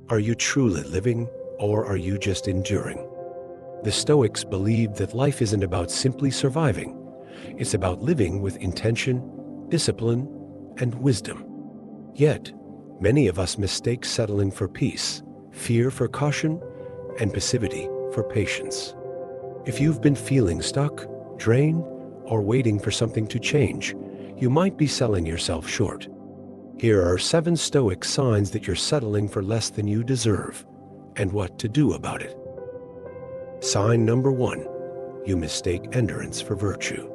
Are you truly living, or are you just enduring? The Stoics believed that life isn't about simply surviving. It's about living with intention, discipline, and wisdom. Yet, many of us mistake settling for peace, fear for caution, and passivity for patience. If you've been feeling stuck, drained, or waiting for something to change, you might be selling yourself short. Here are 7 Stoic signs that you're settling for less than you deserve, and what to do about it. Sign number 1. You mistake endurance for virtue.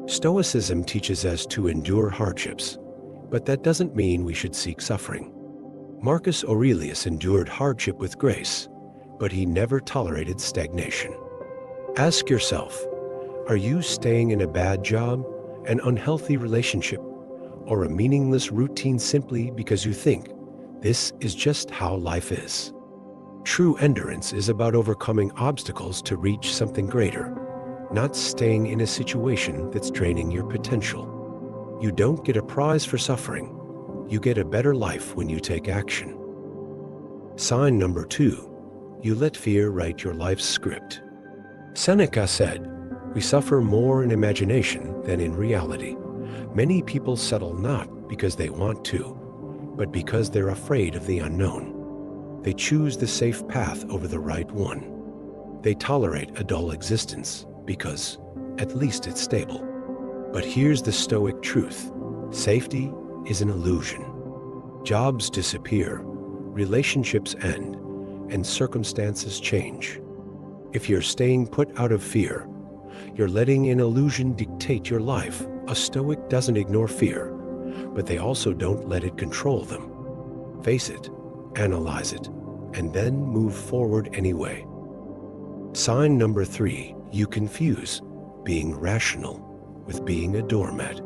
Stoicism teaches us to endure hardships, but that doesn't mean we should seek suffering. Marcus Aurelius endured hardship with grace, but he never tolerated stagnation. Ask yourself, are you staying in a bad job, an unhealthy relationship, or a meaningless routine simply because you think this is just how life is? True endurance is about overcoming obstacles to reach something greater, not staying in a situation that's draining your potential. You don't get a prize for suffering. You get a better life when you take action. Sign number 2. You let fear write your life's script. Seneca said, "We suffer more in imagination than in reality." Many people settle not because they want to, but because they're afraid of the unknown. They choose the safe path over the right one. They tolerate a dull existence because at least it's stable. But here's the Stoic truth. Safety is an illusion. Jobs disappear, relationships end, and circumstances change. If you're staying put out of fear, you're letting an illusion dictate your life. A Stoic doesn't ignore fear, but they also don't let it control them. Face it, analyze it, and then move forward anyway. Sign number 3. You confuse being rational with being a doormat.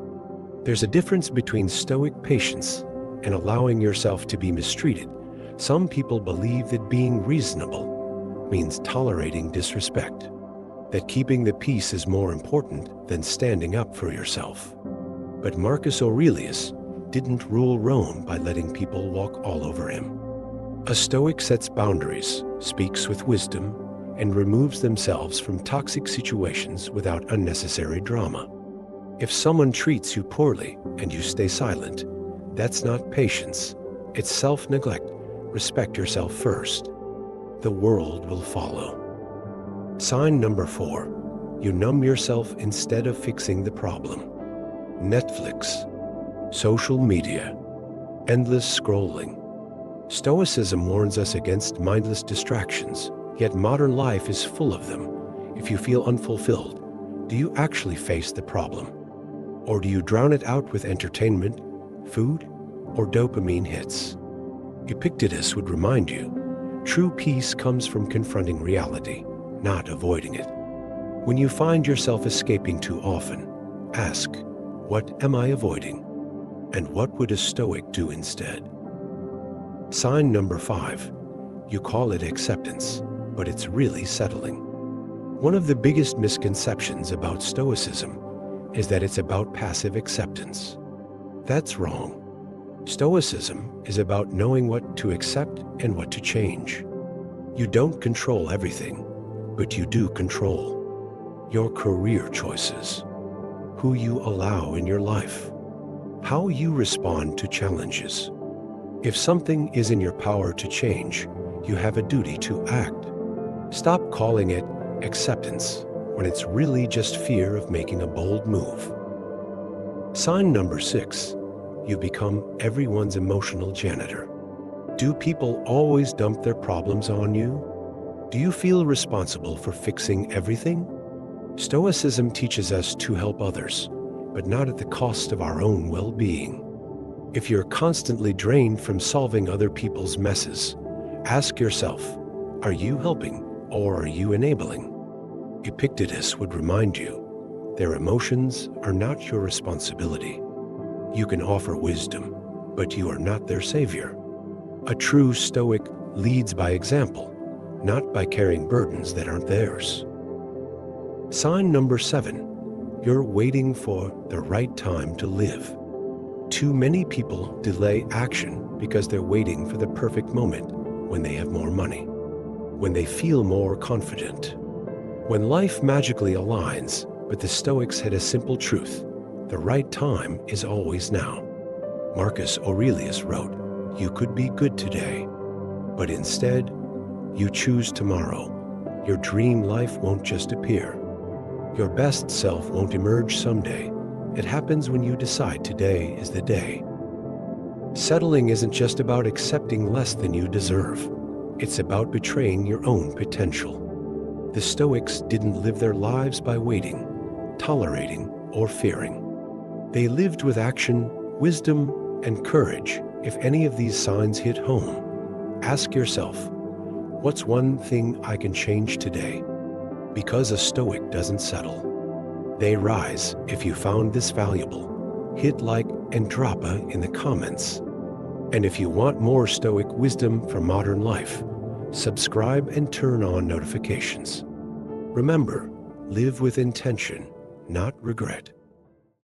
There's a difference between Stoic patience and allowing yourself to be mistreated. Some people believe that being reasonable means tolerating disrespect, that keeping the peace is more important than standing up for yourself. But Marcus Aurelius didn't rule Rome by letting people walk all over him. A Stoic sets boundaries, speaks with wisdom, and removes themselves from toxic situations without unnecessary drama. If someone treats you poorly and you stay silent, that's not patience, it's self-neglect. Respect yourself first. The world will follow. Sign number 4. You numb yourself instead of fixing the problem. Netflix, social media, endless scrolling. Stoicism warns us against mindless distractions, yet modern life is full of them. If you feel unfulfilled, do you actually face the problem? Or do you drown it out with entertainment, food, or dopamine hits? Epictetus would remind you, true peace comes from confronting reality, not avoiding it. When you find yourself escaping too often, ask, what am I avoiding? And what would a Stoic do instead? Sign number 5. You call it acceptance, but it's really settling. One of the biggest misconceptions about Stoicism is that it's about passive acceptance. That's wrong. Stoicism is about knowing what to accept and what to change. You don't control everything, but you do control your career choices, who you allow in your life, how you respond to challenges. If something is in your power to change, you have a duty to act. Stop calling it acceptance when it's really just fear of making a bold move. Sign number 6. You become everyone's emotional janitor. Do people always dump their problems on you? Do you feel responsible for fixing everything? Stoicism teaches us to help others, but not at the cost of our own well-being. If you're constantly drained from solving other people's messes, ask yourself, are you helping or are you enabling? Epictetus would remind you, their emotions are not your responsibility. You can offer wisdom, but you are not their savior. A true Stoic leads by example, not by carrying burdens that aren't theirs. Sign number 7. You're waiting for the right time to live. Too many people delay action because they're waiting for the perfect moment, when they have more money, when they feel more confident, when life magically aligns. But the Stoics had a simple truth: the right time is always now. Marcus Aurelius wrote, "You could be good today, but instead, you choose tomorrow. Your dream life won't just appear. Your best self won't emerge someday. It happens when you decide today is the day." Settling isn't just about accepting less than you deserve. It's about betraying your own potential. The Stoics didn't live their lives by waiting, tolerating, or fearing. They lived with action, wisdom, and courage. If any of these signs hit home, ask yourself, what's one thing I can change today? Because a Stoic doesn't settle. They rise. If you found this valuable, hit like and drop a in the comments. And if you want more Stoic wisdom from modern life, subscribe and turn on notifications. Remember, live with intention, not regret.